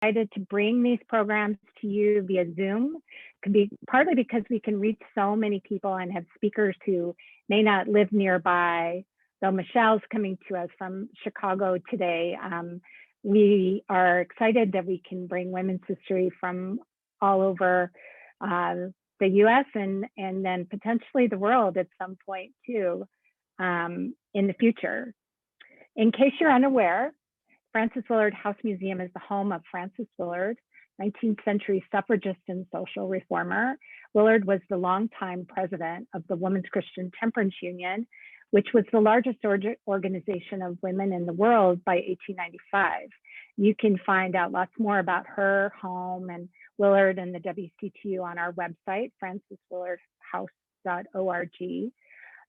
excited to bring these programs to you via Zoom. Could be partly because we can reach so many people and have speakers who may not live nearby. Though Michelle's coming to us from Chicago today, we are excited that we can bring women's history from all over the US and then potentially the world at some point too in the future. In case you're unaware, Frances Willard House Museum is the home of Frances Willard, 19th century suffragist and social reformer. Willard was the longtime president of the Women's Christian Temperance Union, which was the largest organization of women in the world by 1895. You can find out lots more about her home and Willard and the WCTU on our website, franceswillardhouse.org.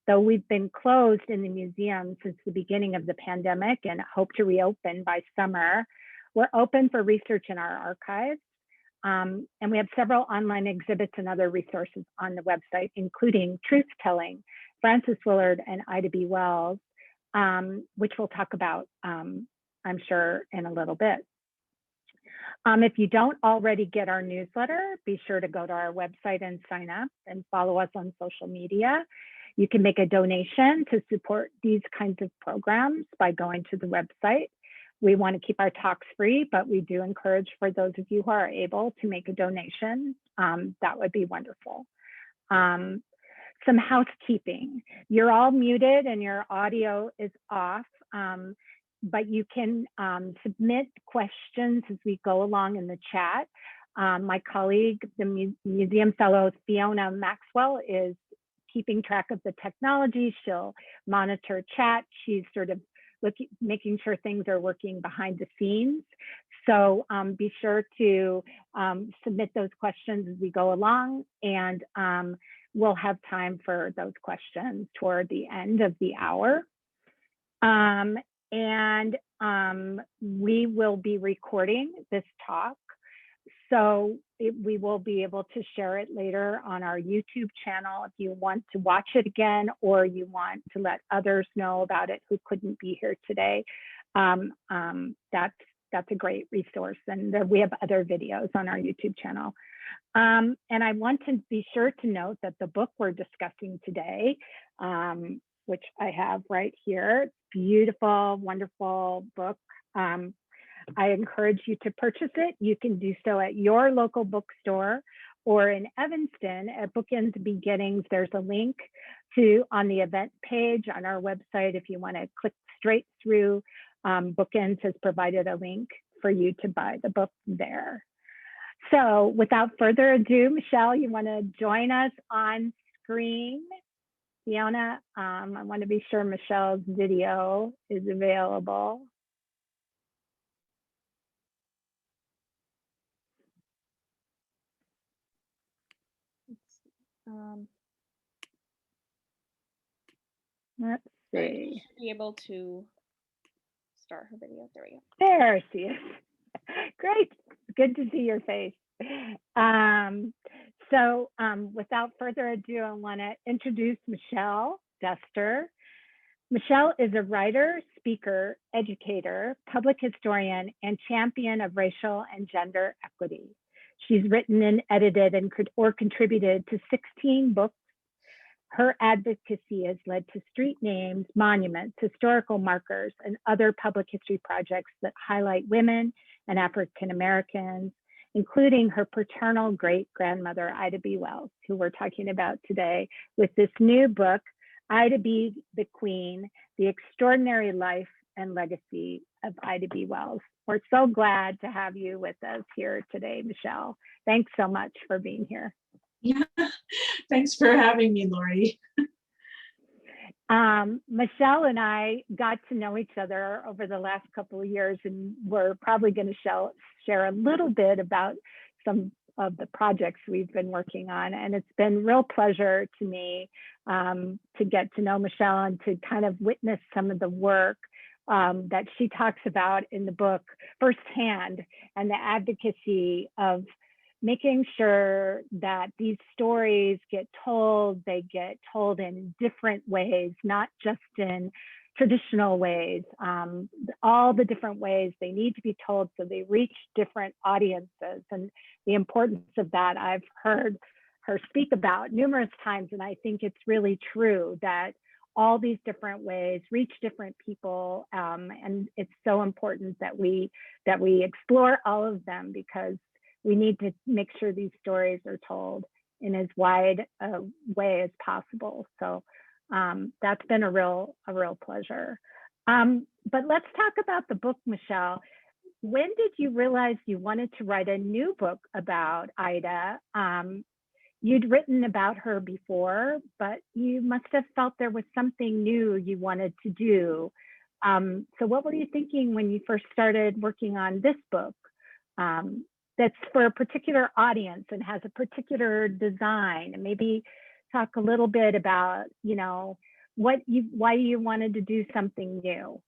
Though we've been closed in the museum since the beginning of the pandemic and hope to reopen by summer, we're open for research in our archives. And we have several online exhibits and other resources on the website, including Truth Telling, Frances Willard and Ida B. Wells, which we'll talk about, I'm sure, in a little bit. If you don't already get our newsletter, be sure to go to our website and sign up and follow us on social media. You can make a donation to support these kinds of programs by going to the website. We want to keep our talks free, but we do encourage for those of you who are able to make a donation. That would be wonderful. Some housekeeping. You're all muted and your audio is off, but you can submit questions as we go along in the chat. My colleague, the museum fellow, Fiona Maxwell, is keeping track of the technology. She'll monitor chat. She's sort of making sure things are working behind the scenes. So be sure to submit those questions as we go along, and we'll have time for those questions toward the end of the hour. We will be recording this talk, so we will be able to share it later on our YouTube channel if you want to watch it again, or you want to let others know about it who couldn't be here today. That's a great resource, and we have other videos on our YouTube channel. And I want to be sure to note that the book we're discussing today, which I have right here, beautiful, wonderful book. I encourage you to purchase it. You can do so at your local bookstore, or in Evanston at Bookends Beginnings. There's a link on the event page on our website. If you want to click straight through, Bookends has provided a link for you to buy the book there. So without further ado, Michelle, you want to join us on screen? Fiona, I want to be sure Michelle's video is available. Let's see. She should be able to start her video. There we go. There she is. Great. Good to see your face. Without further ado, I want to introduce Michelle Duster. Michelle is a writer, speaker, educator, public historian, and champion of racial and gender equity. She's written and edited or contributed to 16 books. Her advocacy has led to street names, monuments, historical markers, and other public history projects that highlight women and African Americans, including her paternal great-grandmother, Ida B. Wells, who we're talking about today with this new book, Ida B. the Queen, The Extraordinary Life and Legacy of Ida B. Wells. We're so glad to have you with us here today, Michelle. Thanks so much for being here. Yeah, thanks for having me, Lori. Michelle and I got to know each other over the last couple of years, and we're probably going to share a little bit about some of the projects we've been working on. And it's been a real pleasure to me to get to know Michelle and to kind of witness some of the work that she talks about in the book firsthand, and the advocacy of making sure that these stories get told, they get told in different ways, not just in traditional ways, all the different ways they need to be told so they reach different audiences. And the importance of that I've heard her speak about numerous times. And I think it's really true that all these different ways reach different people. And it's so important that we explore all of them, because we need to make sure these stories are told in as wide a way as possible. So that's been a real pleasure. But let's talk about the book, Michelle. When did you realize you wanted to write a new book about Ida? You'd written about her before, but you must have felt there was something new you wanted to do. So what were you thinking when you first started working on this book? That's for a particular audience and has a particular design, and maybe talk a little bit about, why you wanted to do something new.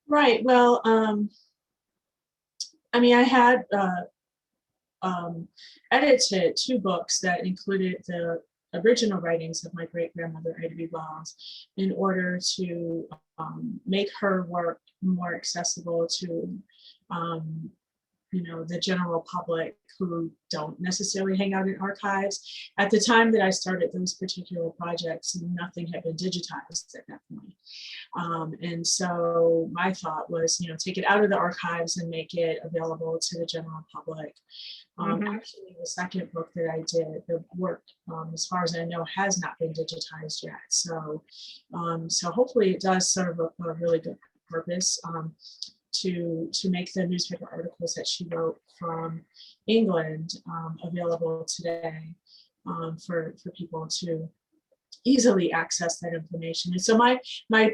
Right. Well, I had edited 2 books that included the original writings of my great-grandmother, Ida B. Wells, in order to make her work more accessible to the general public who don't necessarily hang out in archives. At the time that I started those particular projects, nothing had been digitized at that point. And so my thought was, take it out of the archives and make it available to the general public. Actually, the second book that I did, the work, as far as I know, has not been digitized yet. So, so hopefully it does serve a really good purpose. To make the newspaper articles that she wrote from England available today for people to easily access that information. And so my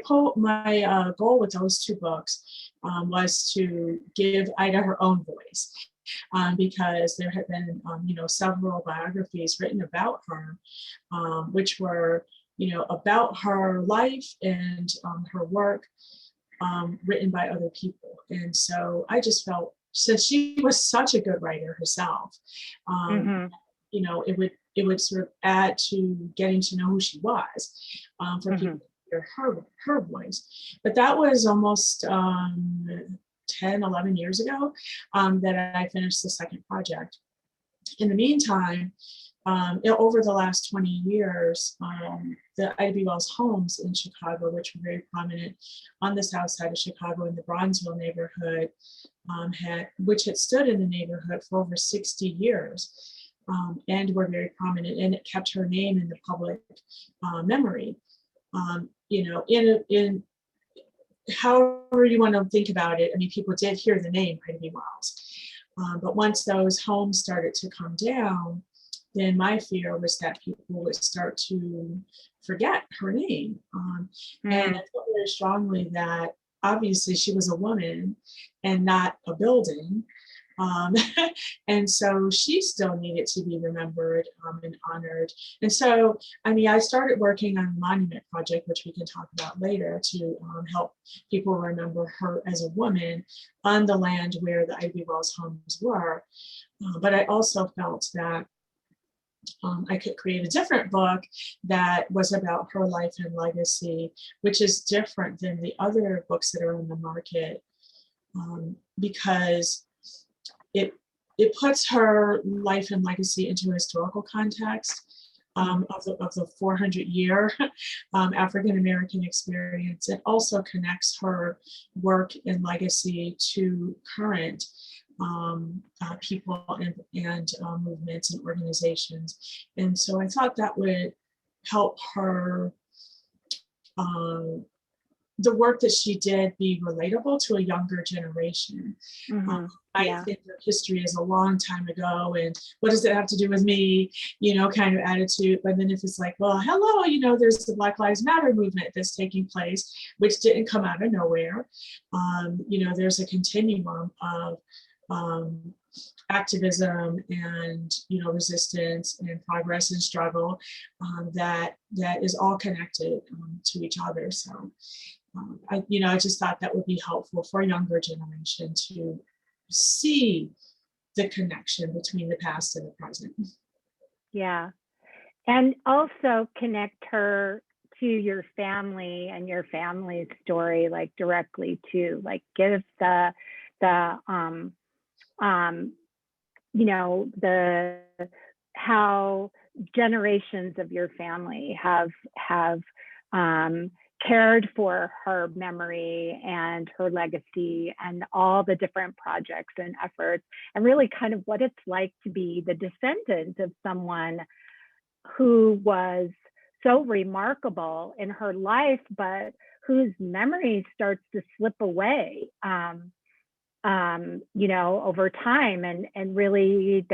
goal with those 2 books was to give Ida her own voice, because there had been several biographies written about her, which were about her life and her work, written by other people. And so I just felt, since she was such a good writer herself, it would sort of add to getting to know who she was, for people to hear her voice. But that was almost 10, 11 years ago that I finished the second project. In the meantime, over the last 20 years, the Ida B. Wells homes in Chicago, which were very prominent on the south side of Chicago in the Bronzeville neighborhood, which had stood in the neighborhood for over 60 years, and were very prominent, and it kept her name in the public memory. In however you want to think about it, people did hear the name Ida B. Wells, but once those homes started to come down, then my fear was that people would start to forget her name. And I felt very strongly that obviously she was a woman and not a building. And so she still needed to be remembered and honored. And so, I started working on a monument project, which we can talk about later, to help people remember her as a woman on the land where the Ida B. Wells homes were. But I also felt that I could create a different book that was about her life and legacy, which is different than the other books that are in the market, because it puts her life and legacy into a historical context of the 400-year African-American experience. It also connects her work and legacy to current people and movements and organizations. And so I thought that would help her, the work that she did, be relatable to a younger generation. I think that history is a long time ago, and what does it have to do with me, kind of attitude. But then if it's like, well, hello, there's the Black Lives Matter movement that's taking place, which didn't come out of nowhere. There's a continuum of activism and resistance and progress and struggle that is all connected to each other. So I just thought that would be helpful for a younger generation to see the connection between the past and the present. Yeah, and also connect her to your family and your family's story, like directly too, like give the you know, the how generations of your family have cared for her memory and her legacy and all the different projects and efforts, and really kind of what it's like to be the descendant of someone who was so remarkable in her life, but whose memory starts to slip away, you know, over time. And really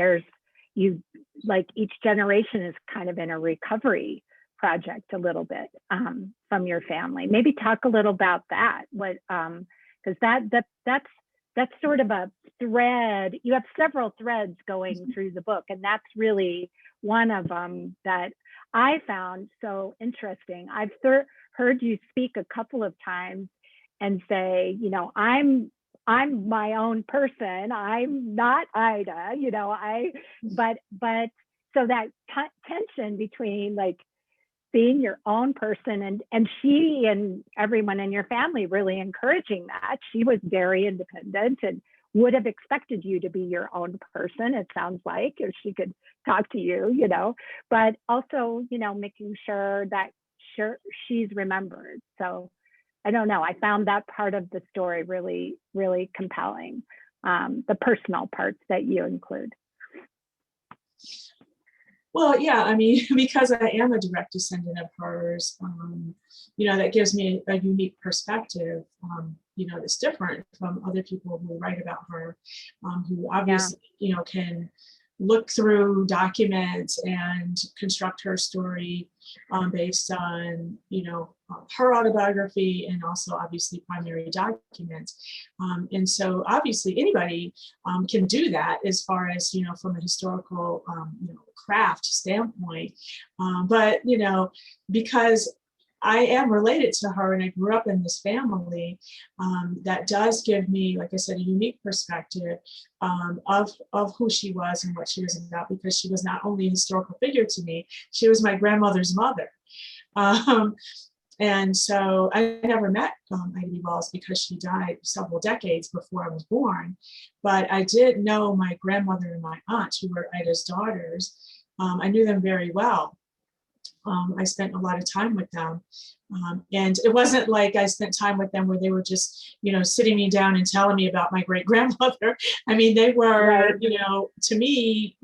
like each generation is kind of in a recovery project a little bit from your family. Maybe talk a little about that. Because that's sort of a thread. You have several threads going through the book, and that's really one of them that I found so interesting. I've heard you speak a couple of times and say, you know, I'm my own person. I'm not Ida, you know, but so that tension between like being your own person and she and everyone in your family really encouraging that. She was very independent and would have expected you to be your own person, it sounds like, if she could talk to you, you know, but also, you know, making sure that she's remembered. So I don't know, I found that part of the story really, really compelling, the personal parts that you include. Well, yeah, I mean, because I am a direct descendant of hers, you know, that gives me a unique perspective, you know, that's different from other people who write about her, who obviously, you know, can look through documents and construct her story based on, you know, her autobiography and also obviously primary documents. And so obviously anybody can do that as far as, you know, from a historical, you know, craft standpoint. But, you know, because I am related to her and I grew up in this family, that does give me, like I said, a unique perspective of who she was and what she was about, because she was not only a historical figure to me, she was my grandmother's mother. And so I never met Ida B. Wells because she died several decades before I was born, but I did know my grandmother and my aunt, who were Ida's daughters. I knew them very well. I spent a lot of time with them. And it wasn't like I spent time with them where they were just, you know, sitting me down and telling me about my great grandmother. I mean, they were, right, you know, to me,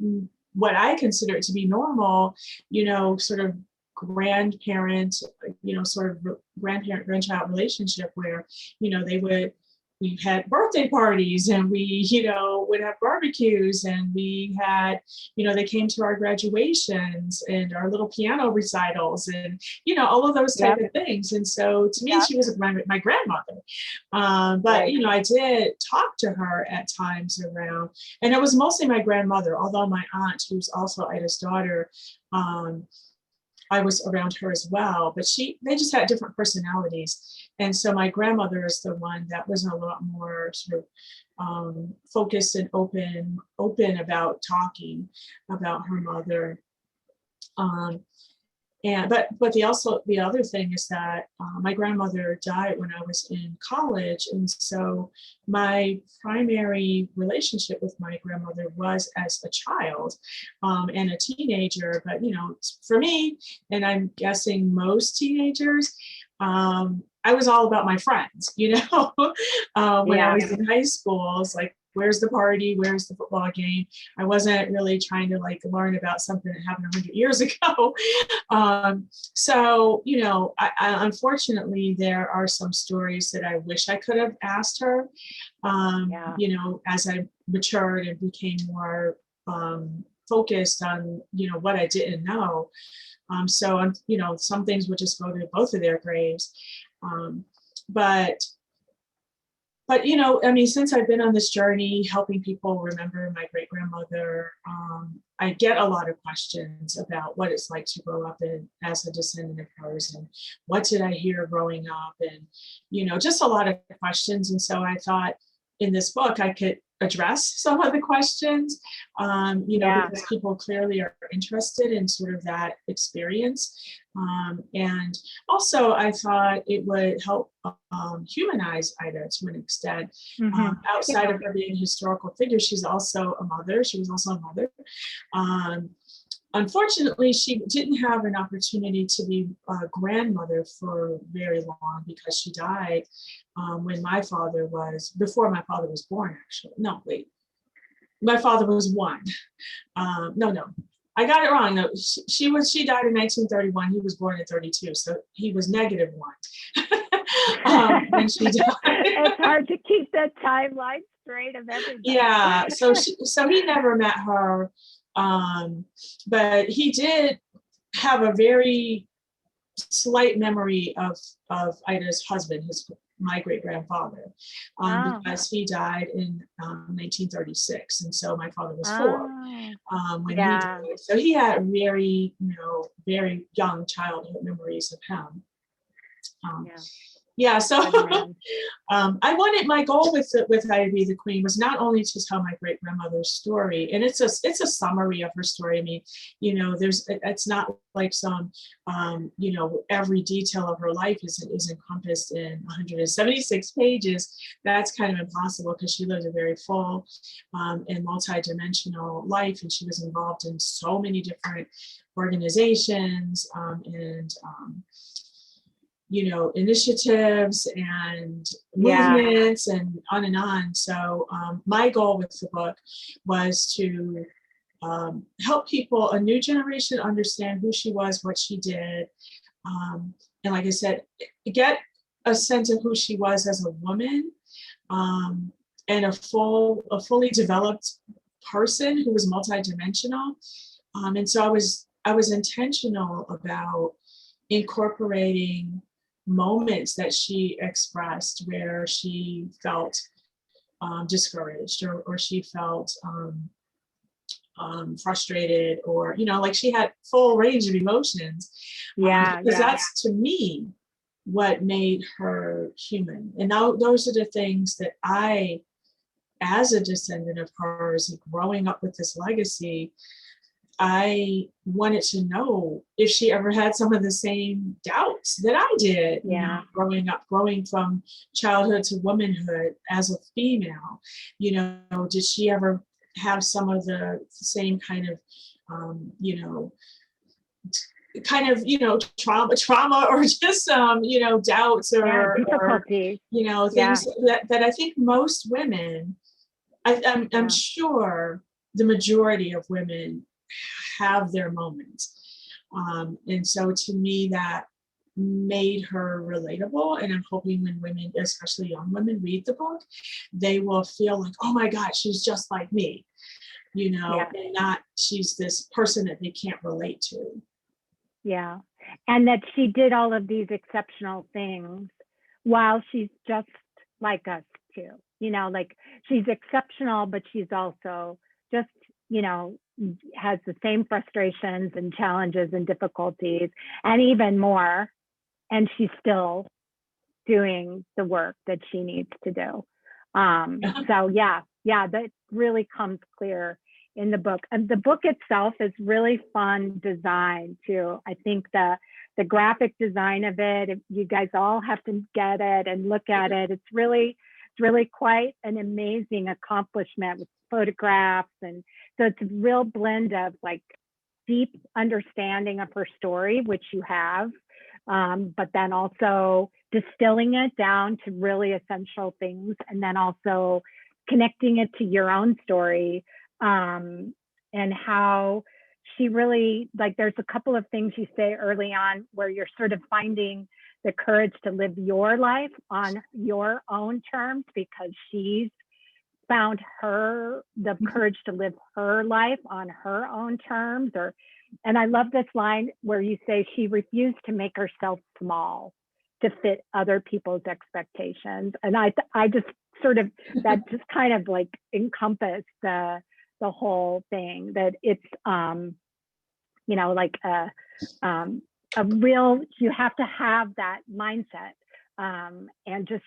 what I consider to be normal, you know, sort of grandparent, you know, sort of grandparent-grandchild relationship where, you know, we had birthday parties and we, you know, would have barbecues and we had, you know, they came to our graduations and our little piano recitals and, you know, all of those type of things. And so to me, she was my grandmother. But, you know, I did talk to her at times around, and it was mostly my grandmother, although my aunt, who's also Ida's daughter, I was around her as well, but they just had different personalities. And so my grandmother is the one that was a lot more sort of focused and open about talking about her mother. But the other thing is that my grandmother died when I was in college, and so my primary relationship with my grandmother was as a child and a teenager. But you know, for me, and I'm guessing most teenagers, I was all about my friends. You know, when I was in high school, it's like, where's the party? Where's the football game? I wasn't really trying to like learn about something that happened 100 years ago. So, you know, I unfortunately, there are some stories that I wish I could have asked her, you know, as I matured and became more focused on, you know, what I didn't know. So, you know, some things would just go to both of their graves. But, you know, I mean, since I've been on this journey, helping people remember my great grandmother, I get a lot of questions about what it's like to grow up as a descendant of hers, and what did I hear growing up, and, you know, just a lot of questions. And so I thought in this book, I could address some of the questions, because people clearly are interested in sort of that experience. And also I thought it would help humanize Ida to an extent. Outside of her being a historical figure, she's also a mother. She was also a mother. Unfortunately, she didn't have an opportunity to be a grandmother for very long because she died before my father was born, actually. No, wait. My father was one. No. I got it wrong. No, she died in 1931. He was born in 32. So he was -1 when she died. It's hard to keep the timeline straight of everything. Yeah. So he never met her. But he did have a very slight memory of Ida's husband, my great-grandfather, because he died in 1936, and so my father was 4 when he died. So he had very, very young childhood memories of him. So I wanted, my goal with Ida B. the Queen was not only to tell my great grandmother's story, and it's a summary of her story. I mean, it's not like some, every detail of her life is encompassed in 176 pages. That's kind of impossible because she lived a very full and multi-dimensional life, and she was involved in so many different organizations and initiatives and movements and on and on. So my goal with the book was to help people, a new generation, understand who she was, what she did. And like I said, get a sense of who she was as a woman and a fully developed person who was multidimensional. And so I was intentional about incorporating moments that she expressed where she felt discouraged or she felt frustrated, or like she had full range of emotions. Because that's, to me, what made her human. And now those are the things that I, as a descendant of hers, growing up with this legacy, I wanted to know if she ever had some of the same doubts that I did, growing from childhood to womanhood as a female. Did she ever have some of the same kind of, trauma or just doubts or difficulties, things that I think most women, I'm sure the majority of women have their moments. And so to me, that made her relatable. And I'm hoping when women, especially young women, read the book, they will feel like, oh my God, she's just like me, and not she's this person that they can't relate to. Yeah. And that she did all of these exceptional things while she's just like us too. Like she's exceptional, but she's also just, has the same frustrations and challenges and difficulties and even more. And she's still doing the work that she needs to do. So that really comes clear in the book. And the book itself is really fun design too. I think the graphic design of it, you guys all have to get it and look at it. It's really quite an amazing accomplishment with photographs. And so it's a real blend of like deep understanding of her story, which you have, but then also distilling it down to really essential things, and then also connecting it to your own story, and how she really, like, there's a couple of things you say early on where you're sort of finding the courage to live your life on your own terms, because she's found the courage to live her life on her own terms. And I love this line where you say she refused to make herself small to fit other people's expectations. And I just sort of, that just kind of like encompassed the whole thing, that it's, like a real, you have to have that mindset, and just,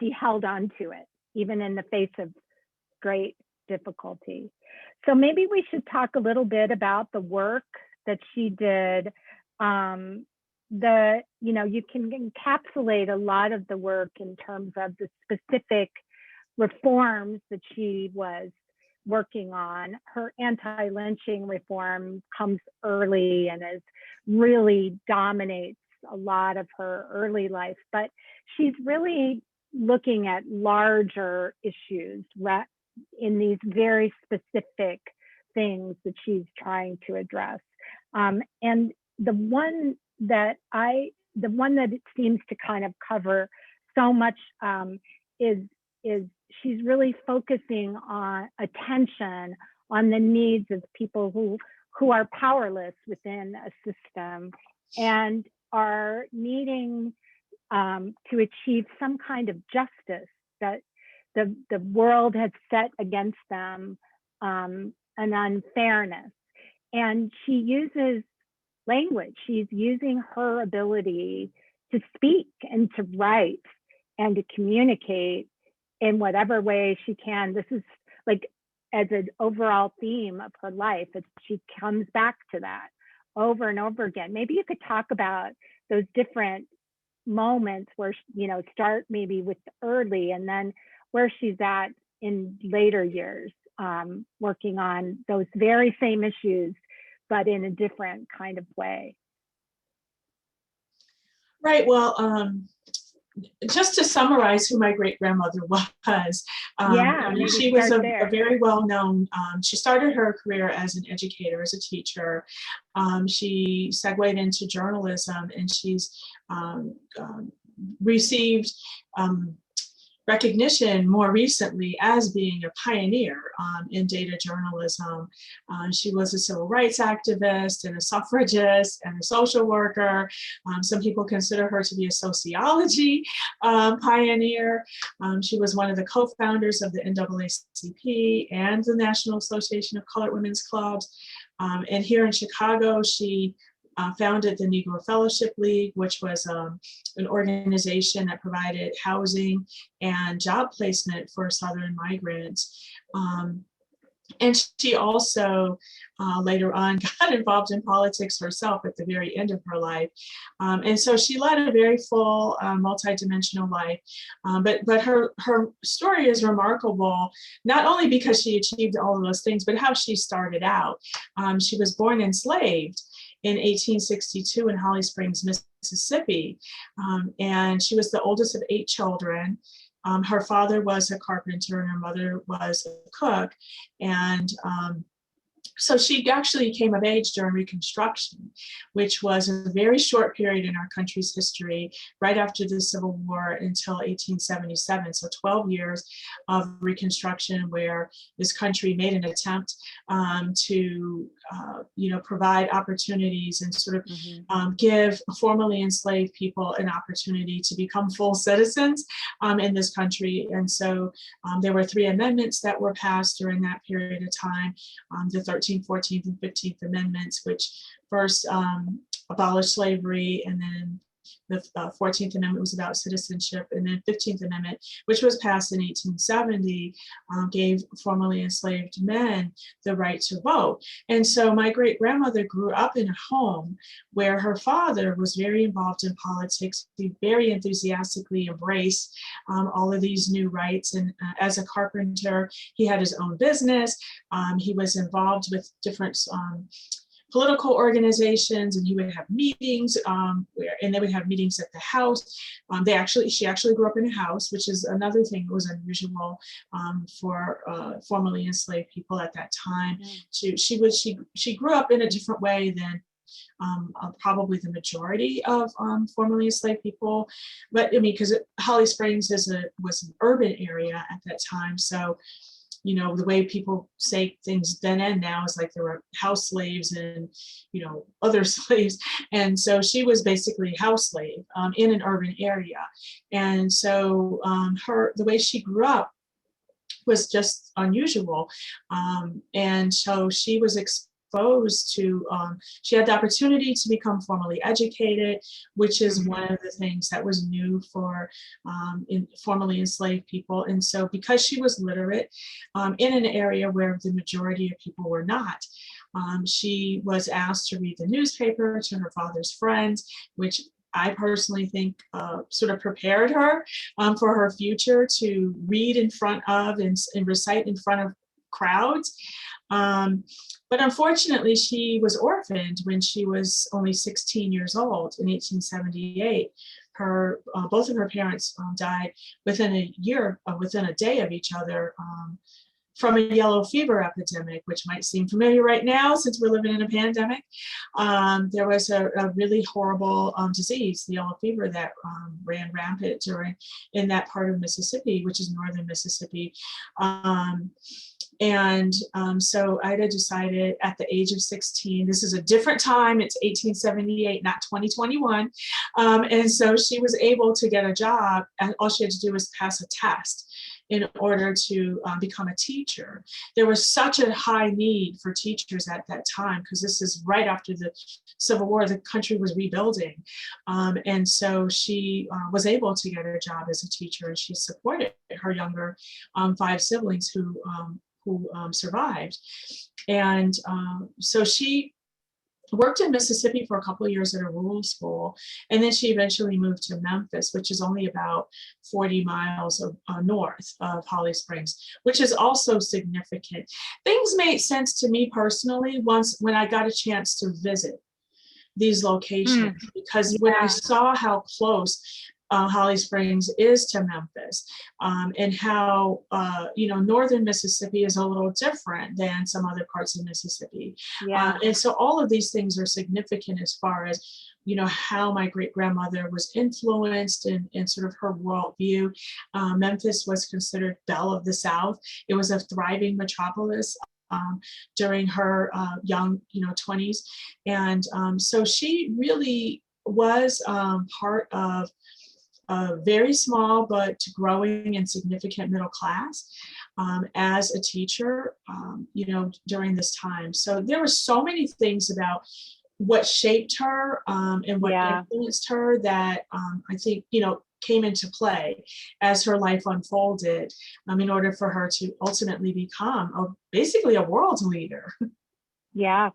she held on to it, even in the face of great difficulty. So maybe we should talk a little bit about the work that she did. You can encapsulate a lot of the work in terms of the specific reforms that she was working on. Her anti-lynching reform comes early and is really dominates a lot of her early life, but she's really looking at larger issues in these very specific things that she's trying to address. And the one that it seems to kind of cover so much is she's really focusing on attention on the needs of people who are powerless within a system and are needing to achieve some kind of justice that the world has set against them, an unfairness. And she uses language. She's using her ability to speak and to write and to communicate in whatever way she can. This is like as an overall theme of her life. She comes back to that over and over again. Maybe you could talk about those different moments where, start maybe with early and then where she's at in later years, working on those very same issues, but in a different kind of way. Right. Well, just to summarize who my great-grandmother was, she was a very well-known, she started her career as an educator, as a teacher. She segued into journalism, and she's received recognition more recently as being a pioneer in data journalism. She was a civil rights activist and a suffragist and a social worker. Some people consider her to be a sociology pioneer. She was one of the co-founders of the NAACP and the National Association of Colored Women's Clubs. And here in Chicago, she founded the Negro Fellowship League, which was an organization that provided housing and job placement for Southern migrants. And she also later on got involved in politics herself at the very end of her life. And so she led a very full, multidimensional life. But her story is remarkable, not only because she achieved all of those things, but how she started out. She was born enslaved in 1862 in Holly Springs, Mississippi. And she was the oldest of 8 children. Her father was a carpenter and her mother was a cook. And so she actually came of age during Reconstruction, which was a very short period in our country's history, right after the Civil War until 1877. So 12 years of Reconstruction where this country made an attempt to provide opportunities and sort of give formerly enslaved people an opportunity to become full citizens in this country. And so there were 3 amendments that were passed during that period of time, the 13th, 14th, and 15th Amendments, which first abolished slavery, and then the 14th Amendment was about citizenship, and then 15th Amendment, which was passed in 1870, gave formerly enslaved men the right to vote. And so my great-grandmother grew up in a home where her father was very involved in politics. He very enthusiastically embraced all of these new rights. And as a carpenter, he had his own business. He was involved with different political organizations, and he would have meetings and they would have meetings at the house. She actually grew up in a house, which is another thing that was unusual for formerly enslaved people at that time. She grew up in a different way than probably the majority of formerly enslaved people, but I mean, because Holly Springs was an urban area at that time, so the way people say things then and now is like there were house slaves and, other slaves. And so she was basically a house slave in an urban area. And so the way she grew up was just unusual. And so she was exposed to, she had the opportunity to become formally educated, which is one of the things that was new for formerly enslaved people. And so because she was literate in an area where the majority of people were not, she was asked to read the newspaper to her father's friends, which I personally think sort of prepared her for her future to read in front of and recite in front of crowds. But unfortunately, she was orphaned when she was only 16 years old in 1878. Both of her parents died within a day of each other from a yellow fever epidemic, which might seem familiar right now since we're living in a pandemic. There was a really horrible disease, the yellow fever, that ran rampant in that part of Mississippi, which is northern Mississippi. So Ida decided at the age of 16, this is a different time, it's 1878, not 2021. And so she was able to get a job, and all she had to do was pass a test in order to become a teacher. There was such a high need for teachers at that time, because this is right after the Civil War. The country was rebuilding. And so she was able to get a job as a teacher, and she supported her younger 5 siblings who survived. And so she worked in Mississippi for a couple of years at a rural school, and then she eventually moved to Memphis, which is only about 40 miles north of Holly Springs, which is also significant. Things made sense to me personally when I got a chance to visit these locations, because when I saw how close Holly Springs is to Memphis, and how northern Mississippi is a little different than some other parts of Mississippi. And so all of these things are significant as far as how my great-grandmother was influenced in sort of her worldview. Memphis was considered Belle of the South. It was a thriving metropolis during her young 20s. And so she really was part of a very small but growing and significant middle class as a teacher, during this time. So there were so many things about what shaped her and what influenced her that I think, came into play as her life unfolded in order for her to ultimately become basically a world leader. Yeah.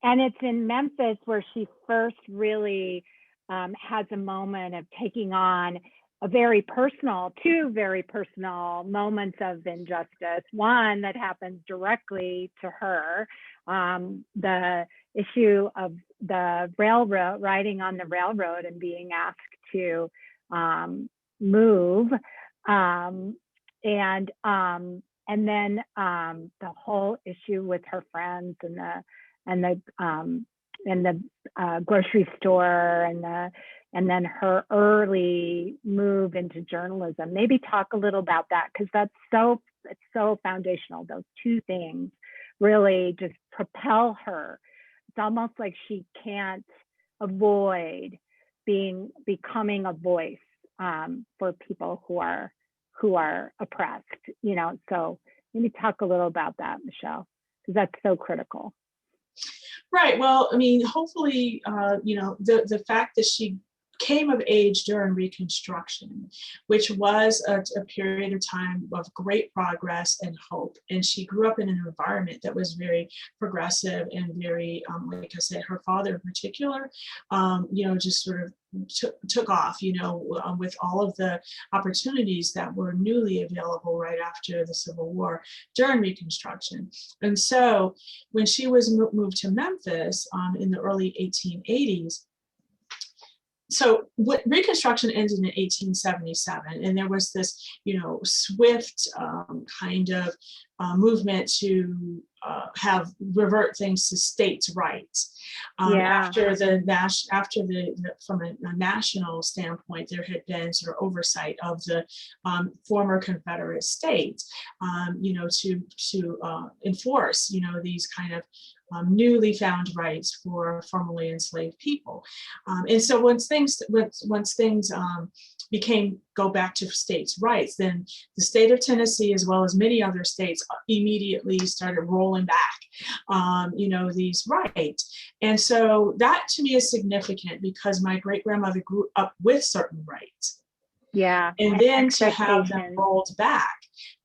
And it's in Memphis where she first really has a moment of taking on two very personal moments of injustice. One that happens directly to her, the issue of the railroad, riding on the railroad and being asked to move, and then the whole issue with her friends and the grocery store, and then her early move into journalism. Maybe talk a little about that, because it's so foundational. Those two things really just propel her. It's almost like she can't avoid becoming a voice for people who are oppressed. So maybe talk a little about that, Michelle, because that's so critical. Right. Well, hopefully, the fact that she came of age during Reconstruction, which was a period of time of great progress and hope. And she grew up in an environment that was very progressive and very, like I said, her father in particular, just sort of took off, with all of the opportunities that were newly available right after the Civil War during Reconstruction. And so when she was moved to Memphis in the early 1880s, so Reconstruction ended in 1877, and there was this, swift kind of movement to revert things to states' rights. After from a national standpoint, there had been sort of oversight of the former Confederate states, to enforce, these kind of newly found rights for formerly enslaved people. And so once things go back to states' rights, then the state of Tennessee, as well as many other states, immediately started rolling back, these rights. And so that to me is significant because my great-grandmother grew up with certain rights. Yeah. And then to have them rolled back.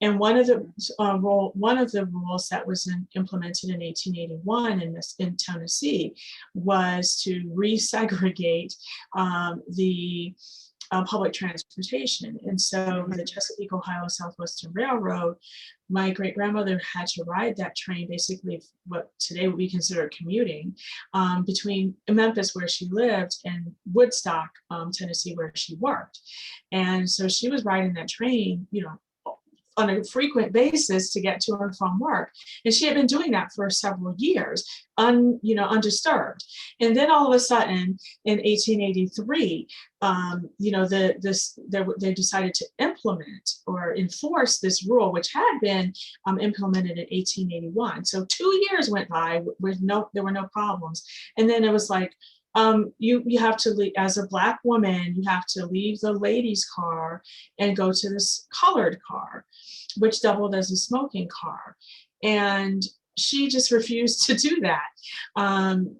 And one of the rules that was implemented in 1881 in Tennessee was to resegregate the public transportation. And so the Chesapeake, Ohio Southwestern Railroad, my great-grandmother had to ride that train, basically what today would be considered commuting, between Memphis, where she lived, and Woodstock, Tennessee, where she worked. And so she was riding that train, on a frequent basis to get to and from work. And she had been doing that for several years, undisturbed. And then all of a sudden in 1883, they decided to implement or enforce this rule, which had been implemented in 1881. So 2 years went by with there were no problems. And then it was like, you have to leave, as a Black woman, you have to leave the ladies' car and go to this colored car, which doubled as a smoking car. And she just refused to do that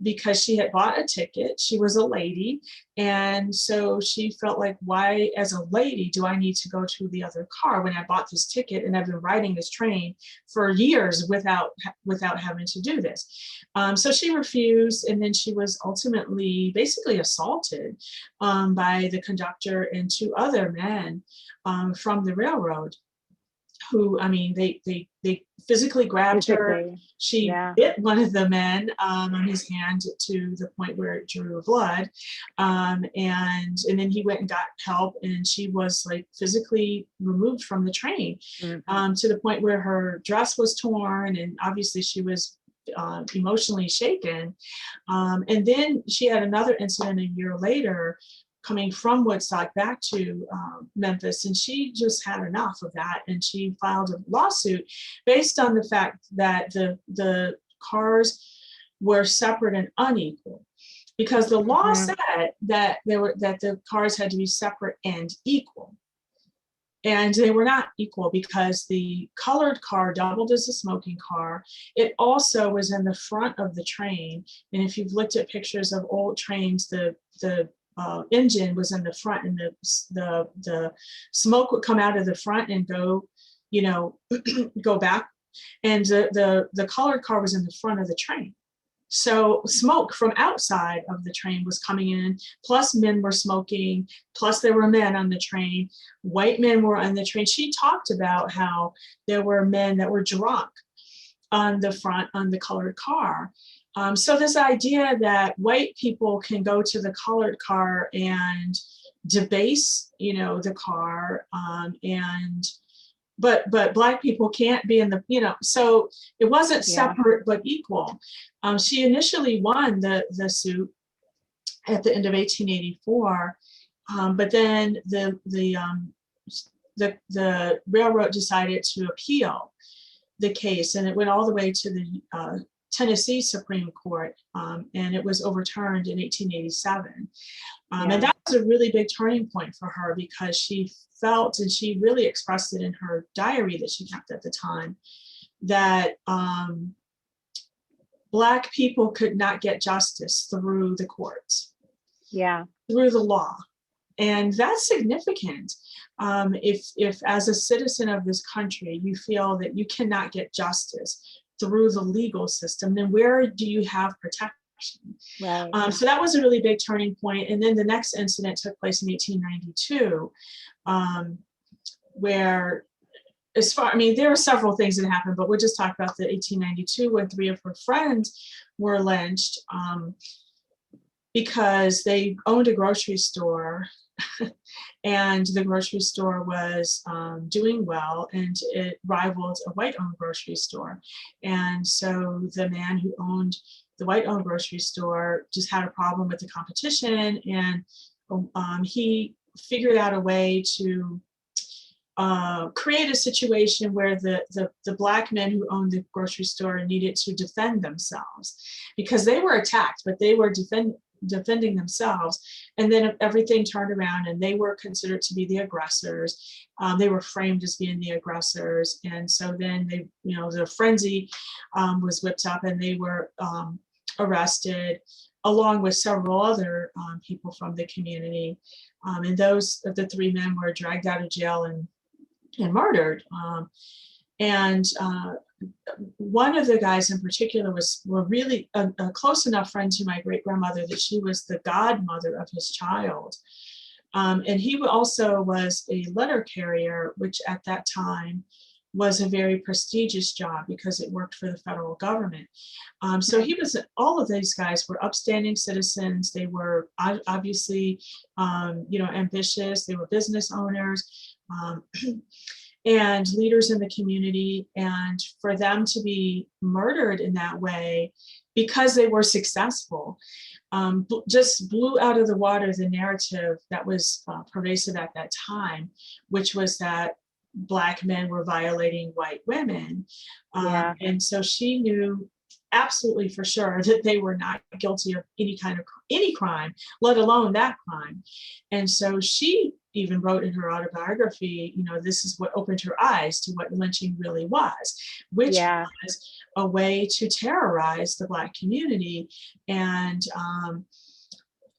because she had bought a ticket. She was a lady. And so she felt like, why, as a lady, do I need to go to the other car when I bought this ticket and I've been riding this train for years without having to do this? So she refused. And then she was ultimately basically assaulted by the conductor and 2 other men from the railroad, who, they physically grabbed her. She bit one of the men on his hand to the point where it drew blood. And then he went and got help, and she was like physically removed from the train to the point where her dress was torn, and obviously she was emotionally shaken. And then she had another incident a year later, coming from Woodstock back to Memphis, and she just had enough of that, and she filed a lawsuit based on the fact that the cars were separate and unequal, because the law said that the cars had to be separate and equal, and they were not equal because the colored car doubled as a smoking car. It also was in the front of the train, and if you've looked at pictures of old trains, the engine was in the front, and the smoke would come out of the front and go back, and the colored car was in the front of the train. So smoke from outside of the train was coming in, plus men were smoking, plus there were men on the train. White men were on the train. She talked about how there were men that were drunk on the front, on the colored car. So this idea that white people can go to the colored car and debase, the car, but Black people can't be in the, so it wasn't separate but equal. She initially won the suit at the end of 1884, but then the railroad decided to appeal the case, and it went all the way to the Tennessee Supreme Court, and it was overturned in 1887. And that was a really big turning point for her, because she felt, and she really expressed it in her diary that she kept at the time, that Black people could not get justice through the courts, through the law. And that's significant. If as a citizen of this country, you feel that you cannot get justice through the legal system, then where do you have protection? Right. So that was a really big turning point. And then the next incident took place in 1892, where there were several things that happened, but we'll just talk about the 1892 when 3 of her friends were lynched because they owned a grocery store. And the grocery store was doing well, and it rivaled a white-owned grocery store. And so the man who owned the white-owned grocery store just had a problem with the competition, and he figured out a way to create a situation where the Black men who owned the grocery store needed to defend themselves because they were attacked, but they were defending themselves. And then everything turned around and they were considered to be the aggressors. They were framed as being the aggressors. And so then they, the frenzy was whipped up and they were arrested along with several other people from the community. And those of the three men were dragged out of jail and murdered. One of the guys in particular were really a close enough friend to my great grandmother that she was the godmother of his child. And he also was a letter carrier, which at that time was a very prestigious job because it worked for the federal government. So all of these guys were upstanding citizens. They were obviously, ambitious. They were business owners. And leaders in the community, and for them to be murdered in that way because they were successful just blew out of the water the narrative that was pervasive at that time, which was that Black men were violating white women. And so she knew absolutely for sure that they were not guilty of any crime, let alone that crime. And so she even wrote in her autobiography, this is what opened her eyes to what lynching really was, which was a way to terrorize the Black community and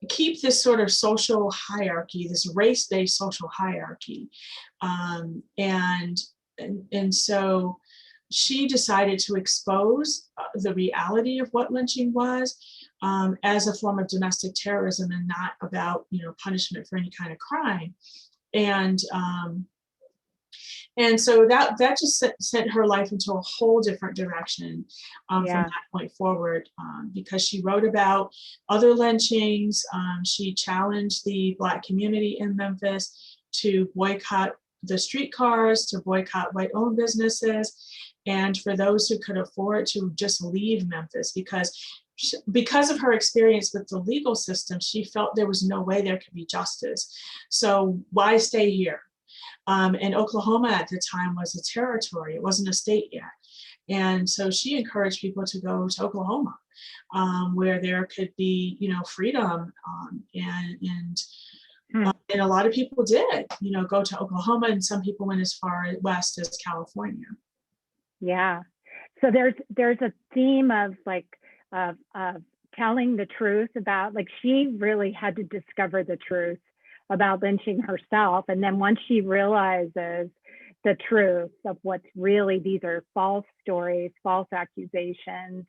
keep this sort of social hierarchy, this race-based social hierarchy. And so she decided to expose the reality of what lynching was as a form of domestic terrorism and not about, punishment for any kind of crime. And so that just sent her life into a whole different direction from that point forward, because she wrote about other lynchings. She challenged the Black community in Memphis to boycott the streetcars, to boycott white-owned businesses, and for those who could afford to just leave Memphis because of her experience with the legal system, she felt there was no way there could be justice. So why stay here? And Oklahoma at the time was a territory. It wasn't a state yet. And so she encouraged people to go to Oklahoma, where there could be, freedom. And a lot of people did, go to Oklahoma, and some people went as far west as California. Yeah. So there's a theme of telling the truth about, she really had to discover the truth about lynching herself. And then once she realizes the truth of what's really, these are false stories, false accusations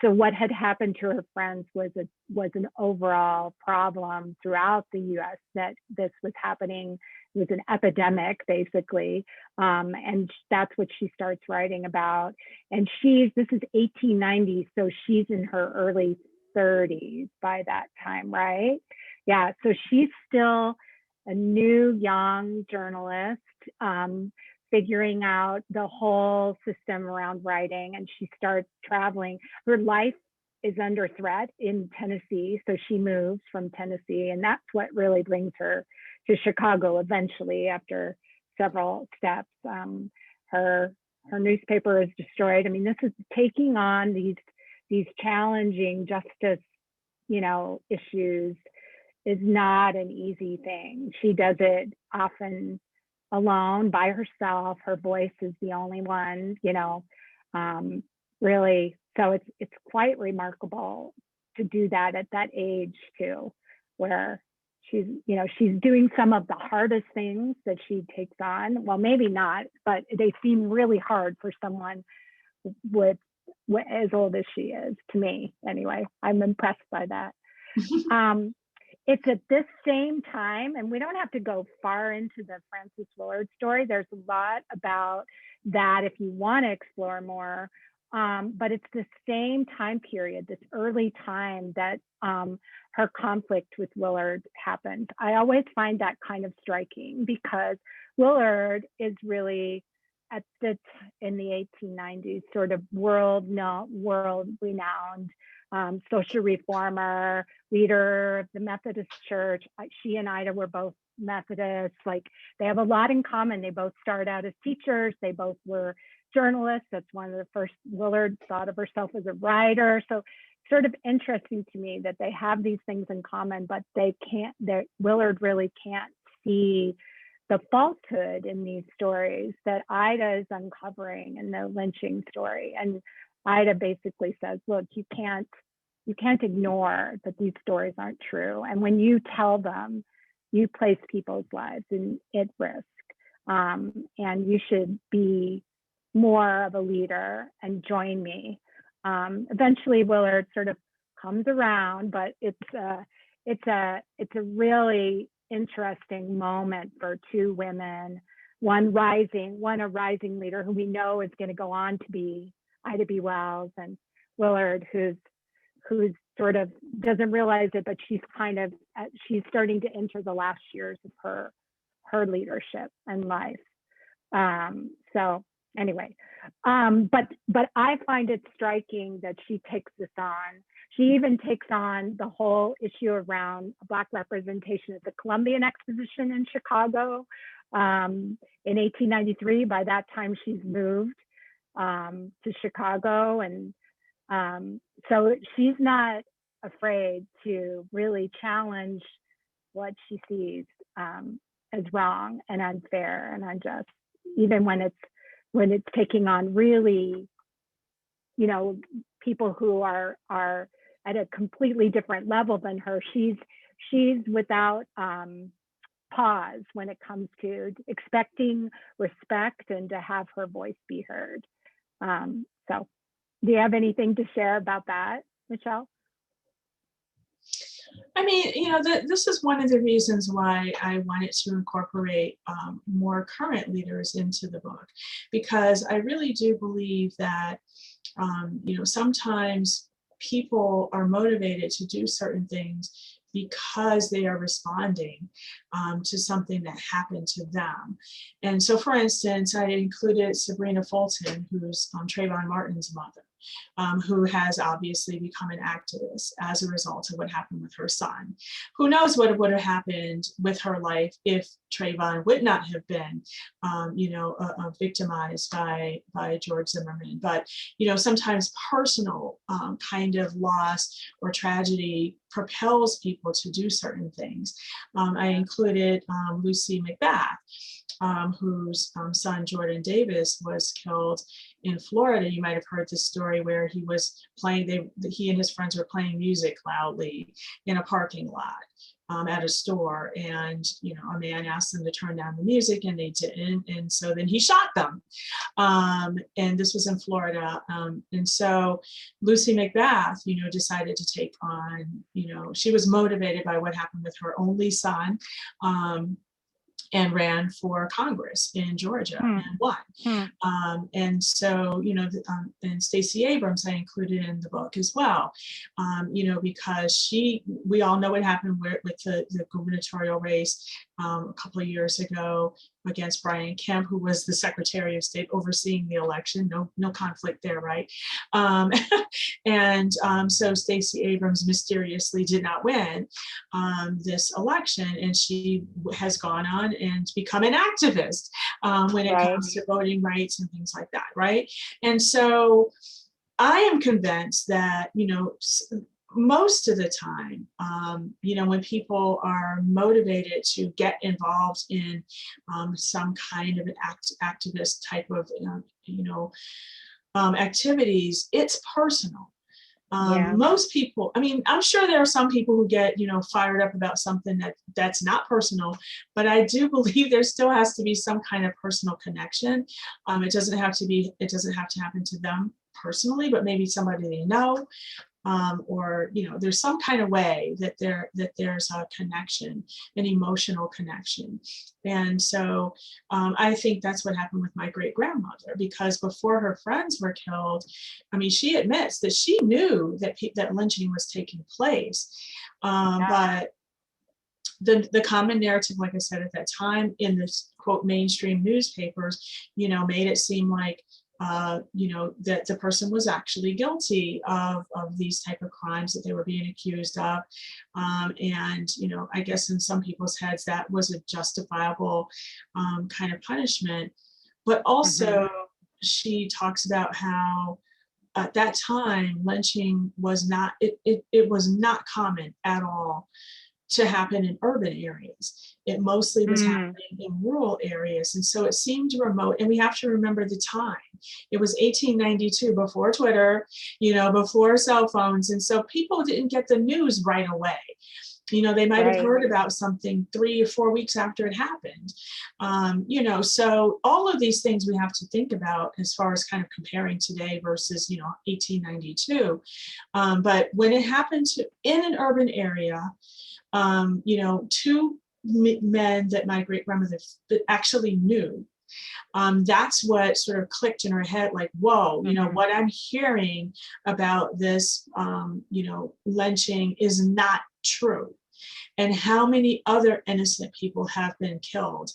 so what had happened to her friends was an overall problem throughout the US, that this was happening. It was an epidemic, basically. And that's what she starts writing about. And this is 1890, so she's in her early 30s by that time, right? Yeah, so she's still a new young journalist, figuring out the whole system around writing, and she starts traveling. Her life is under threat in Tennessee, so she moves from Tennessee, and that's what really brings her to Chicago eventually after several steps. Her newspaper is destroyed. I mean, this is taking on these challenging justice, issues is not an easy thing. She does it often alone by herself. Her voice is the only one, really. So it's quite remarkable to do that at that age too, where she's doing some of the hardest things that she takes on. Well, maybe not, but they seem really hard for someone with as old as she is, to me anyway. I'm impressed by that. It's at this same time, and we don't have to go far into the Frances Willard story. There's a lot about that if you want to explore more. But it's the same time period, this early time that her conflict with Willard happened. I always find that kind of striking because Willard is really in the 1890s, sort of world renowned social reformer, leader of the Methodist Church. She and Ida were both Methodists. Like, they have a lot in common. They both started out as teachers. They both were journalists. That's one of the first. Willard thought of herself as a writer. So sort of interesting to me that they have these things in common, but Willard really can't see the falsehood in these stories that Ida is uncovering in the lynching story. And Ida basically says, look, you can't ignore that these stories aren't true. And when you tell them, you place people's lives at risk. And you should be more of a leader and join me. Eventually Willard sort of comes around, but it's a really interesting moment for two women, one a rising leader who we know is going to go on to be Ida B. Wells, and Willard, who's sort of doesn't realize it, but she's starting to enter the last years of her leadership and life. So anyway, but I find it striking that she takes this on. She even takes on the whole issue around Black representation at the Colombian Exposition in Chicago in 1893. By that time, she's moved to Chicago, and so she's not afraid to really challenge what she sees as wrong and unfair and unjust, even when it's taking on really, people who are at a completely different level than her. She's without pause when it comes to expecting respect and to have her voice be heard. So do you have anything to share about that, Michelle? I mean, this is one of the reasons why I wanted to incorporate more current leaders into the book, because I really do believe that, sometimes people are motivated to do certain things because they are responding to something that happened to them. And so, for instance, I included Sabrina Fulton, who's Trayvon Martin's mother, who has obviously become an activist as a result of what happened with her son. Who knows what would have happened with her life if Trayvon would not have been, victimized by George Zimmerman. But, sometimes personal kind of loss or tragedy propels people to do certain things. I included Lucy Macbeth, whose son Jordan Davis was killed in Florida. You might have heard this story where he was playing, he and his friends were playing music loudly in a parking lot at a store, and a man asked them to turn down the music and they didn't, and so then he shot them, and this was in Florida, and so Lucy Macbeth decided to take on, she was motivated by what happened with her only son, and ran for Congress in Georgia and won. And so, and Stacey Abrams I included in the book as well, because we all know what happened with the gubernatorial race a couple of years ago against Brian Kemp, who was the Secretary of State overseeing the election. No conflict there, right? So Stacey Abrams mysteriously did not win this election, and she has gone on and become an activist when it comes to voting rights and things like that, right? And so I am convinced that, most of the time, when people are motivated to get involved in some kind of an activist type of, activities, it's personal. Most people, I'm sure there are some people who get, fired up about something that's not personal, but I do believe there still has to be some kind of personal connection. It doesn't have to happen to them personally, but maybe somebody they know. Or there's some kind of way that there's a connection, an emotional connection. And so I think that's what happened with my great grandmother, because before her friends were killed, she admits that she knew that lynching was taking place, but the common narrative, like I said at that time, in this quote mainstream newspapers, made it seem like that the person was actually guilty of these type of crimes that they were being accused of. And, I guess in some people's heads, that was a justifiable kind of punishment. But also, she talks about how at that time, lynching was not, it was not common at all to happen in urban areas. It mostly was happening in rural areas. And so it seemed remote. And we have to remember the time. It was 1892, before Twitter, before cell phones. And so people didn't get the news right away. They might have heard about something 3 or 4 weeks after it happened. So all of these things we have to think about as far as kind of comparing today versus, 1892. But when it happened in an urban area, 2 men that my great grandmother actually knew. That's what sort of clicked in her head, like, whoa, what I'm hearing about this, lynching is not true. And how many other innocent people have been killed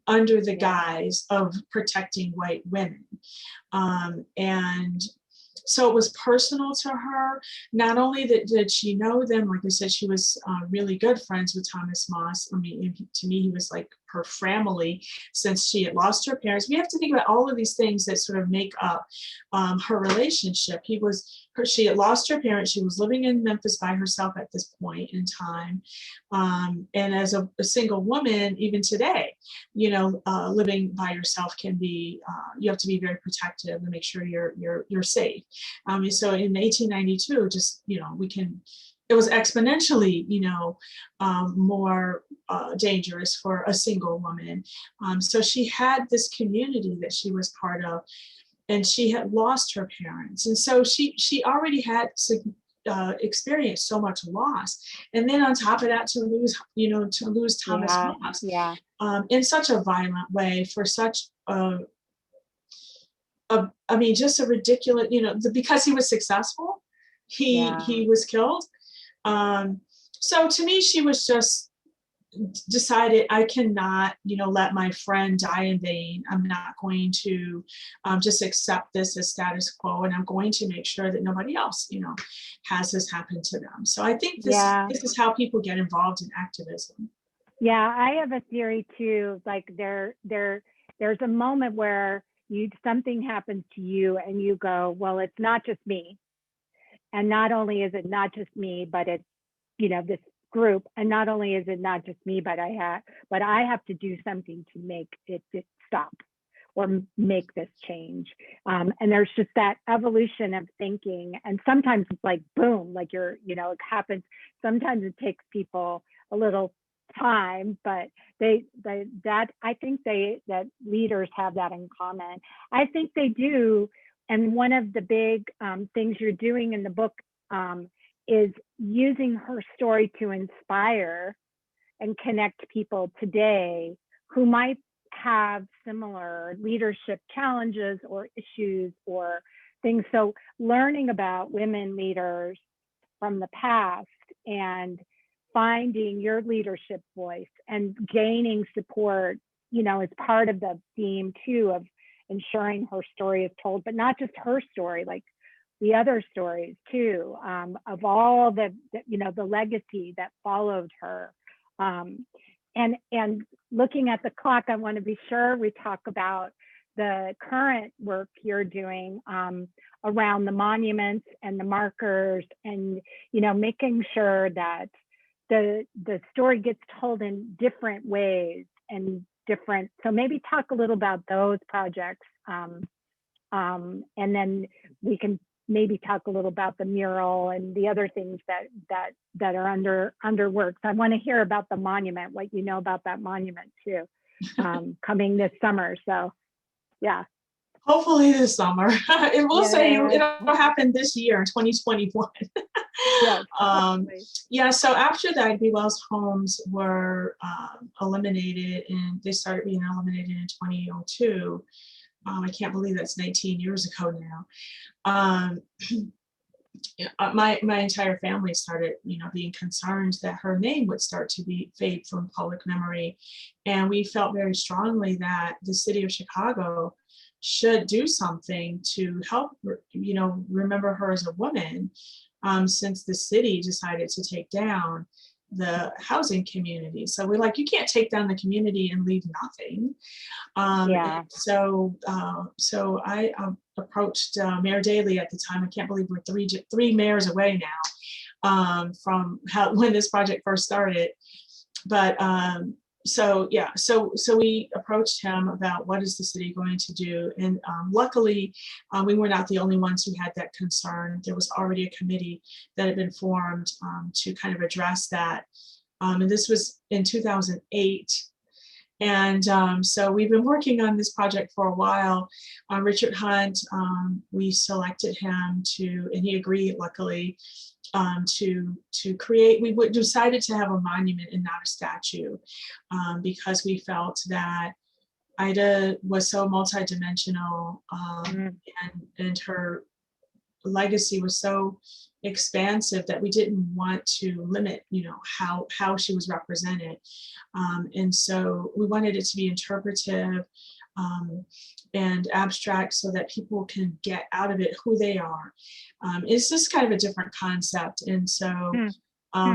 under the guise of protecting white women. And so it was personal to her. Not only did she know them, like I said, she was really good friends with Thomas Moss. I mean, to me, he was like her family since she had lost her parents. We have to think about all of these things that sort of make up her relationship. She had lost her parents. She was living in Memphis by herself at this point in time. And as a single woman, even today, living by yourself can be, you have to be very protective and make sure you're safe. So in 1892, just, it was exponentially, more dangerous for a single woman. So she had this community that she was part of, and she had lost her parents. And so she already had experienced so much loss. And then on top of that, to lose Thomas Moss in such a violent way for such just a ridiculous, because he was successful, he was killed. So to me, she was just decided, I cannot, let my friend die in vain. I'm not going to just accept this as status quo, and I'm going to make sure that nobody else, has this happen to them. So I think this is how people get involved in activism. Yeah, I have a theory too. Like there's a moment where something happens to you and you go, well, it's not just me. And not only is it not just me, but it's, this group. And not only is it not just me, but I have to do something to make it stop or make this change. And there's just that evolution of thinking. And sometimes it's like, boom, like it happens. Sometimes it takes people a little time, but I think that leaders have that in common. I think they do. And one of the big things you're doing in the book is using her story to inspire and connect people today who might have similar leadership challenges or issues or things. So learning about women leaders from the past and finding your leadership voice and gaining support, is part of the theme too of ensuring her story is told, but not just her story, like the other stories too, of all the legacy that followed her. And looking at the clock, I want to be sure we talk about the current work you're doing around the monuments and the markers, and making sure that the story gets told in different ways and different. So maybe talk a little about those projects, and then we can maybe talk a little about the mural and the other things that are under work. So I want to hear about the monument, what you know about that monument too, coming this summer. So yeah. Hopefully this summer. It will say it'll happen this year in 2021. So after the Ivy Wells homes were eliminated, and they started being eliminated in 2002. I can't believe that's 19 years ago now. My entire family started, being concerned that her name would start to fade from public memory, and we felt very strongly that the city of Chicago should do something to help, remember her as a woman, since the city decided to take down the housing community. So we're like, you can't take down the community and leave nothing. Yeah. So I approached Mayor Daley at the time. I can't believe we're three mayors away now from when this project first started. But so we approached him about what is the city going to do, and luckily we were not the only ones who had that concern. There was already a committee that had been formed to kind of address that, and this was in 2008. And so we've been working on this project for a while. Richard Hunt, we selected him and he agreed, luckily, to create. We decided to have a monument and not a statue, because we felt that Ida was so multidimensional, and her legacy was so expansive that we didn't want to limit, how she was represented. And so we wanted it to be interpretive and abstract, so that people can get out of it who they are. It's just kind of a different concept. And so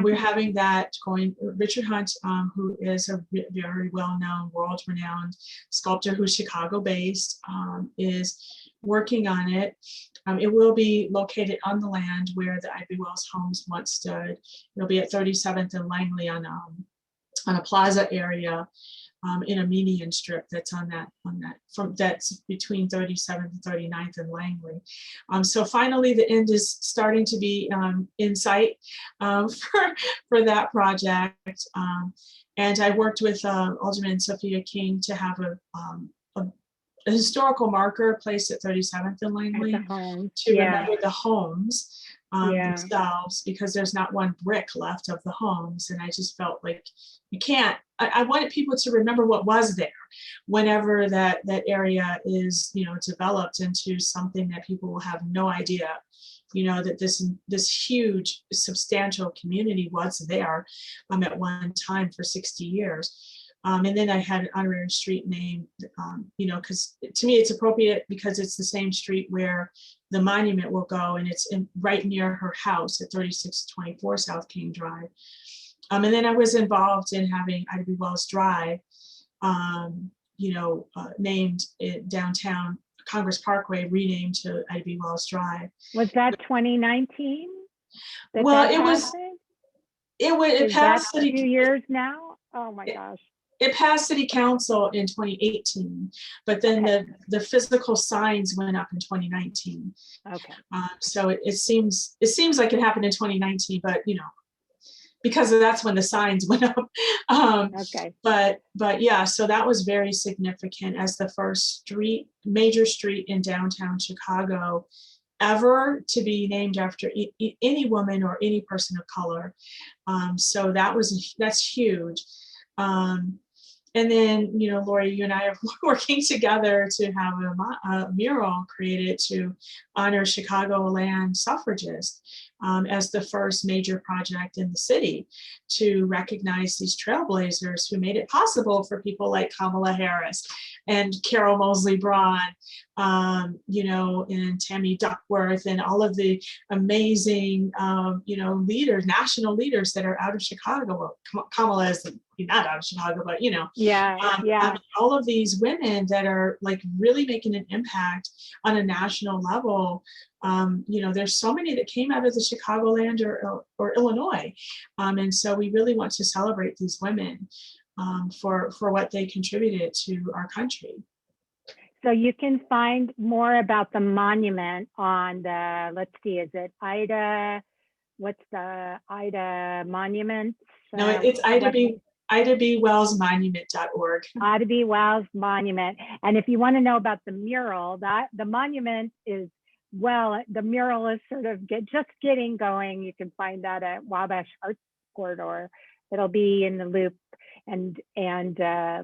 we're having that going. Richard Hunt, who is a very well-known, world-renowned sculptor who's Chicago-based, is working on it. It will be located on the land where the Ivy Wells homes once stood. It'll be at 37th and Langley on a plaza area, in a median strip that's that's between 37th and 39th and Langley. So finally, the end is starting to be in sight for that project. And I worked with Alderman Sophia King to have a historical marker placed at 37th and Langley to remember the homes themselves, because there's not one brick left of the homes. And I just felt like you can't, I wanted people to remember what was there whenever that area is, developed into something that people will have no idea, that this huge, substantial community was there at one time for 60 years. And then I had an honorary street name, because to me it's appropriate, because it's the same street where the monument will go, and it's right near her house at 3624 South King Drive. And then I was involved in having Ida B. Wells Drive, named downtown Congress Parkway, renamed to Ida B. Wells Drive. Was that 2019? It passed a few years now. Oh my gosh. It passed city council in 2018, but then the physical signs went up in 2019. Okay. So it seems like it happened in 2019, but because that's when the signs went up. Okay. But yeah, so that was very significant as the first major street in downtown Chicago ever to be named after any woman or any person of color. So that's huge. And then, Lori, you and I are working together to have a mural created to honor Chicagoland suffragists as the first major project in the city to recognize these trailblazers who made it possible for people like Kamala Harris and Carol Moseley Braun, and Tammy Duckworth, and all of the amazing, leaders, national leaders that are out of Chicago. Well, Kamala is not out of Chicago, but all of these women that are like really making an impact on a national level. There's so many that came out of the Chicagoland or Illinois, and so we really want to celebrate these women for what they contributed to our country. So you can find more about the monument on the, let's see, is it Ida? What's the Ida monument? No, it's Ida B. Wells Monument.org. Ida B. Wells Monument. And if you want to know about the mural, the monument is, the mural is sort of just getting going. You can find that at Wabash Arts Corridor. It'll be in the loop, and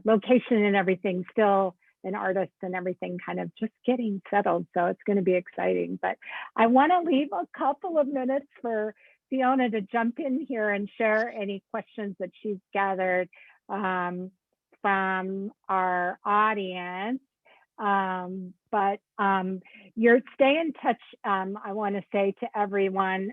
location and everything still, an artist and everything kind of just getting settled. So it's going to be exciting. But I want to leave a couple of minutes for Fiona to jump in here and share any questions that she's gathered from our audience. But stay in touch. I want to say to everyone,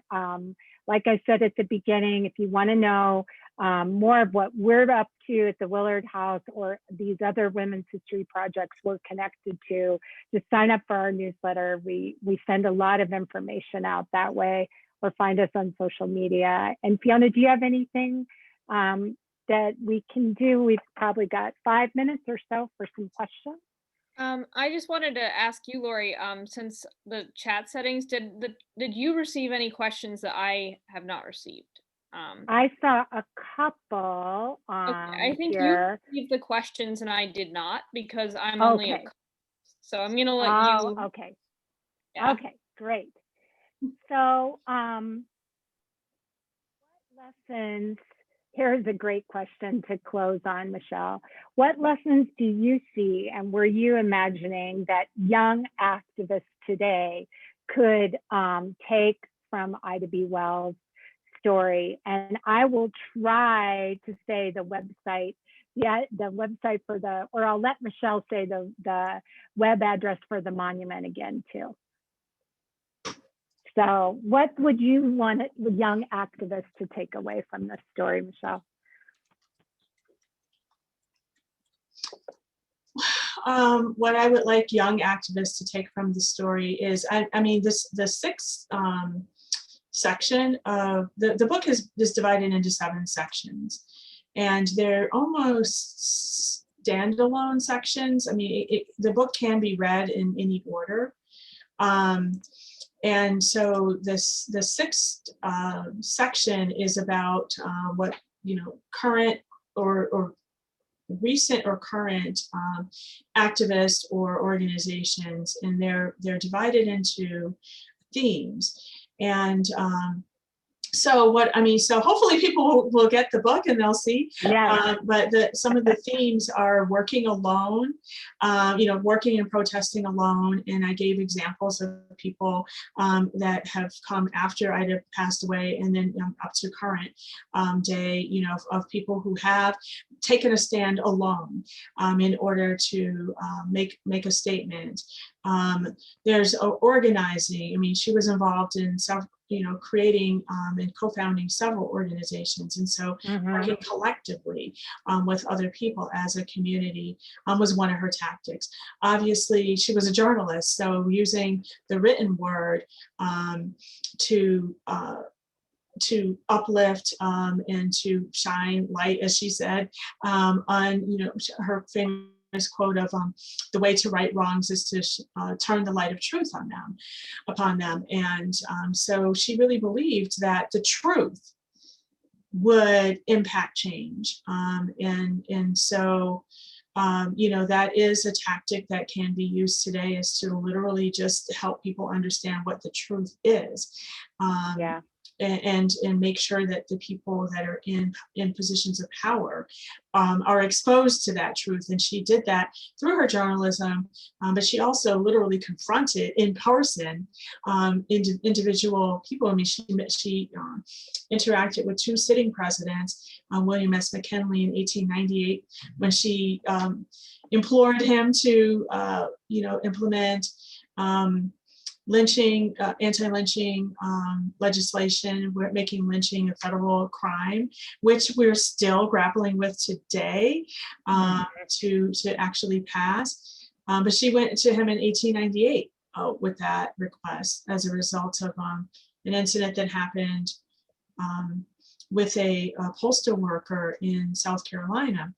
like I said at the beginning, if you want to know more of what we're up to at the Willard House or these other women's history projects we're connected to, just sign up for our newsletter. We send a lot of information out that way, or find us on social media. And Fiona, do you have anything that we can do? We've probably got 5 minutes or so for some questions. I just wanted to ask you, Lori, since the chat settings, did you receive any questions that I have not received? I saw a couple on okay, I think here. you received the questions and I did not, because I'm only Okay. so I'm gonna let you. Okay. Yeah. Okay, great. So what lessons, here's a great question to close on, Michelle. What lessons do you see, and were you imagining that young activists today could take from Ida B. Wells' story? And I will try to say the website, the website for or I'll let Michelle say the web address for the monument again too. So what would you want young activists to take away from this story, Michelle? What I would like young activists to take from the story is, the sixth section of the book is divided into 7 sections, and they're almost standalone sections. I mean, the book can be read in any order. And so the sixth section is about what, current or recent or current activists or organizations, and they're divided into themes. And so hopefully people will get the book and they'll see. Yeah. But some of the themes are working alone, working and protesting alone. And I gave examples of people that have come after Ida passed away, and then up to current day, of people who have taken a stand alone in order to make a statement. There's organizing. I mean, she was involved in creating and co-founding several organizations. And so working collectively with other people as a community was one of her tactics. Obviously, she was a journalist, so using the written word to uplift and to shine light, as she said, on her famous quote of the way to right wrongs is to turn the light of truth upon them. And so she really believed that the truth would impact change. And so that is a tactic that can be used today, is to literally just help people understand what the truth is. And make sure that the people that are in positions of power are exposed to that truth. And she did that through her journalism, but she also literally confronted in person individual people. I mean, she interacted with 2 sitting presidents, William S. McKinley in 1898, when she implored him to implement lynching, anti-lynching legislation. We're making lynching a federal crime, which we're still grappling with today to actually pass. But she went to him in 1898 with that request as a result of an incident that happened with a postal worker in South Carolina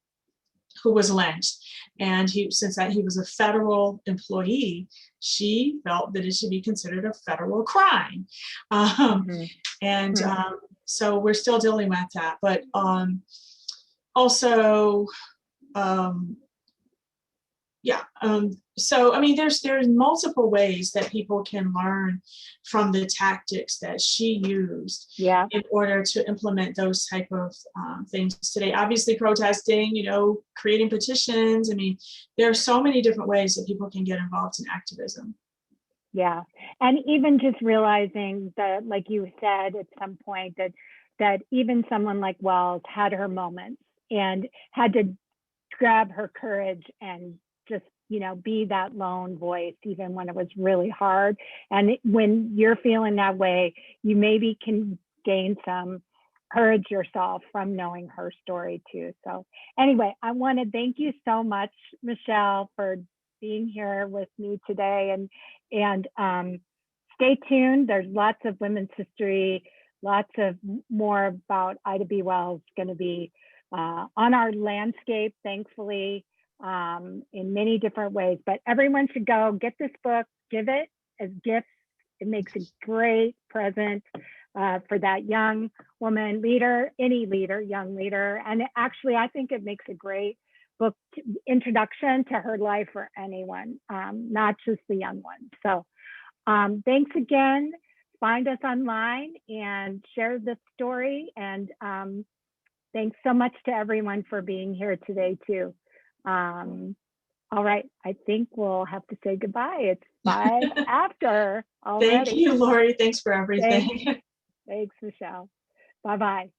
who was lynched. And since he was a federal employee, she felt that it should be considered a federal crime. So we're still dealing with that. But so I mean, there's multiple ways that people can learn from the tactics that she used in order to implement those type of things today. Obviously, protesting, creating petitions. I mean, there are so many different ways that people can get involved in activism. Yeah, and even just realizing that, like you said at some point, that even someone like Wells had her moments and had to grab her courage and just be that lone voice, even when it was really hard. And when you're feeling that way, you maybe can gain some courage yourself from knowing her story too. So anyway, I want to thank you so much, Michelle, for being here with me today. And stay tuned. There's lots of women's history, lots of more about Ida B. Wells going to be on our landscape, thankfully, in many different ways. But everyone should go get this book, give it as gifts. It makes a great present for that young woman leader, any leader, young leader. And actually, I think it makes a great book introduction to her life for anyone, not just the young ones. So thanks again. Find us online and share the story. And thanks so much to everyone for being here today too. All right, I think we'll have to say goodbye. It's 5 after already. Thank you, Lori. Thanks for everything. Thanks, Michelle. Bye-bye.